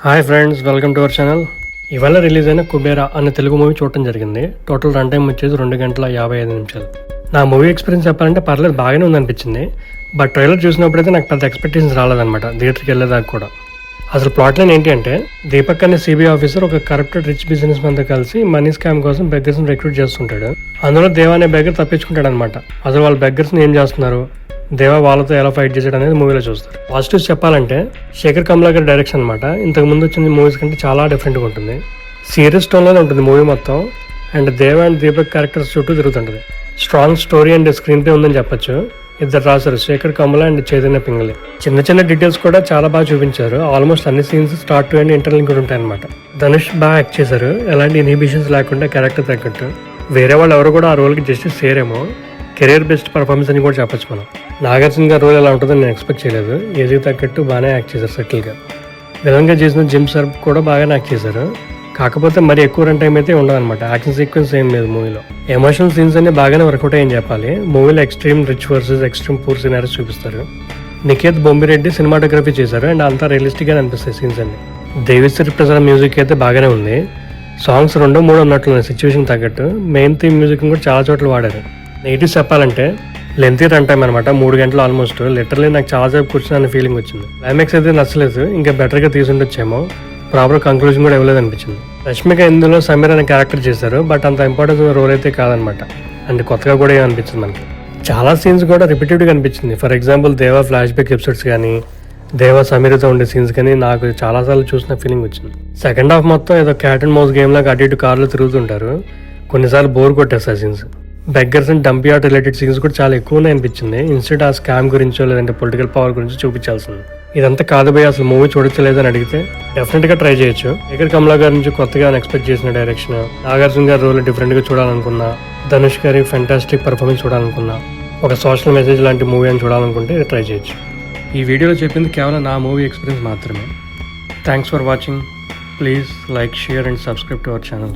Hi friends, welcome to our channel. ఇవాళ release అయిన కుబేరా అనే తెలుగు మూవీ చూడటం జరిగింది. టోటల్ రన్ టైం వచ్చేసి 2 గంటల 55 నిమిషాలు. నా మూవీ ఎక్స్పీరియన్స్ చెప్పాలంటే పర్లేదు, బాగానే ఉందనిపించింది. బట్ ట్రైలర్ చూసినప్పుడైతే నాకు పెద్ద ఎక్స్పెక్టేషన్స్ రాలేదన్నమాట థియేటర్కి వెళ్ళేదాకా కూడా. అసలు ప్లాట్ లైన్ ఏంటి అంటే, దీపక్ అనే సిబిఐ ఆఫీసర్ ఒక కరప్టెడ్ రిచ్ బిజినెస్ మ్యాన్తో కలిసి మనీ స్కామ్ కోసం బెగ్గర్స్ని రిక్రూట్ చేస్తుంటాడు. అందులో దేవా అనే బెగ్గర్ తప్పించుకుంటాడు అనమాట. అసలు వాళ్ళ బెగ్గర్స్ని ఏం చేస్తున్నారు, దేవా వాళ్ళతో ఎలా ఫైట్ చేసాడు అనేది మూవీలో చూస్తారు. పాజిటివ్స్ చెప్పాలంటే శేఖర్ కమ్లా గారి డైరెక్షన్ అనమాట. ఇంతకు ముందు వచ్చిన మూవీస్ కంటే చాలా డిఫరెంట్గా ఉంటుంది. సీరియస్ టోన్లోనే ఉంటుంది మూవీ మొత్తం. అండ్ దేవా అండ్ దీపక్ క్యారెక్టర్స్ చుట్టూ తిరుగుతుంటుంది. Strong story and screenplay ఉందని చెప్పొచ్చు. ఇద్దరు రాశారు, శేఖర్ కమ్లా అండ్ చైతన్య పింగళి. చిన్న చిన్న డీటెయిల్స్ కూడా చాలా బాగా చూపించారు. ఆల్మోస్ట్ అన్ని scenes start to end interlink కూడా ఉంటాయి అనమాట. ధనుష్ బాగా యాక్ట్ చేశారు, ఎలాంటి ఇన్హిబిషన్స్ లేకుండా క్యారెక్టర్ తగ్గట్టు. వేరే వాళ్ళు ఎవరు కూడా ఆ రోల్కి జస్టిస్ చేయరేమో. కెరీర్ బెస్ట్ పర్ఫార్మెన్స్ అని కూడా చెప్పొచ్చు మనం. నాగార్జున గారి రోల్ ఎలా ఉంటుందని నేను ఎక్స్పెక్ట్ చేయలేదు. ఏజ్కి తగ్గట్టు బాగానే యాక్ట్ చేశారు సెటిల్గా. విధంగా చేసిన జిమ్ సర్ కూడా బాగానే యాక్ట్ చేశారు. కాకపోతే మరి ఎక్కువ రన్ టైం అయితే ఉండదన్నమాట. యాక్షన్ సీక్వెన్స్ ఏం లేదు మూవీలో. ఎమోషనల్ సీన్స్ అన్ని బాగానే వర్కౌట్ అయ్యని చెప్పాలి. మూవీలో extreme rich versus extreme poor సినారీస్ చూపిస్తారు. నికేత్ బొమ్మిరెడ్డి సినిమాటోగ్రఫీ చేశారు అండ్ అంతా రియలిస్టిక్గా అనిపిస్తాయి సీన్స్ అన్ని. దేవిశ్రీ ప్రసాద్ మ్యూజిక్ అయితే బాగానే ఉంది. సాంగ్స్ 2-3 ఉన్నట్లు సిచ్యువేషన్ తగ్గట్టు. మెయిన్ థీమ్ మ్యూజిక్ కూడా చాలా చోట్ల వాడారు. నెగిటివ్స్ చెప్పాలంటే లెంతీ రన్ టైం అనమాట, 3 గంటలు ఆల్మోస్ట్. లిటరలీ నాకు చాలాసేపు కూర్చున్న ఫీలింగ్ వచ్చింది. క్లైమాక్స్ అయితే నచ్చలేదు, ఇంకా బెటర్గా తీసుండొచ్చేమో. ప్రాపర్ కంక్లూజన్ కూడా ఇవ్వలేదు అనిపించింది. రష్మిక ఇందులో సమీర్ అనే క్యారెక్టర్ చేశారు, బట్ అంత ఇంపార్టెన్స్ రోల్ అయితే కాదనమాట. అండ్ కొత్తగా కూడా ఏమనిపించింది మనకి. చాలా సీన్స్ కూడా రిపీటెడ్గా అనిపించింది. ఫర్ ఎగ్జాంపుల్ దేవా ఫ్లాష్ బ్యాక్ ఎపిసోడ్స్ కానీ, దేవా సమీర్తో ఉండే సీన్స్ కానీ నాకు చాలాసార్లు చూసిన ఫీలింగ్ వచ్చింది. సెకండ్ హాఫ్ మొత్తం ఏదో క్యాట్ అండ్ మౌస్ గేమ్ లాగా అటు ఇటు కార్లో తిరుగుతుంటారు. కొన్నిసార్లు బోర్ కొట్టేస్తారు scenes. Beggars and dumpy art related scenes కూడా చాలా ఎక్కువనే అనిపించింది. ఇన్స్టెడ్ ఆ స్కామ్ గురించో లేదంటే పొలిటికల్ పవర్ గురించి చూపించాల్సింది. ఇదంతా కాదు భయ్, అసలు మూవీ చూడొచ్చలేదని అడిగితే డెఫినెట్గా ట్రై చేయొచ్చు. శేఖర్ కమ్లా గారి నుంచి కొత్తగా ఎక్స్పెక్ట్ చేసిన డైరెక్షన్, నాగార్జున గారి రోల్ డిఫరెంట్గా చూడాలనుకున్నా, ధనుష్ గారి ఫెంటాస్టిక్ పర్ఫార్మెన్స్ చూడాలనుకున్నా, ఒక సోషల్ మెసేజ్ లాంటి మూవీ అని చూడాలనుకుంటే ట్రై చేయొచ్చు. ఈ వీడియోలో చెప్పింది కేవలం నా మూవీ ఎక్స్పీరియన్స్ మాత్రమే. Thanks for watching. Please like, share and subscribe to our channel.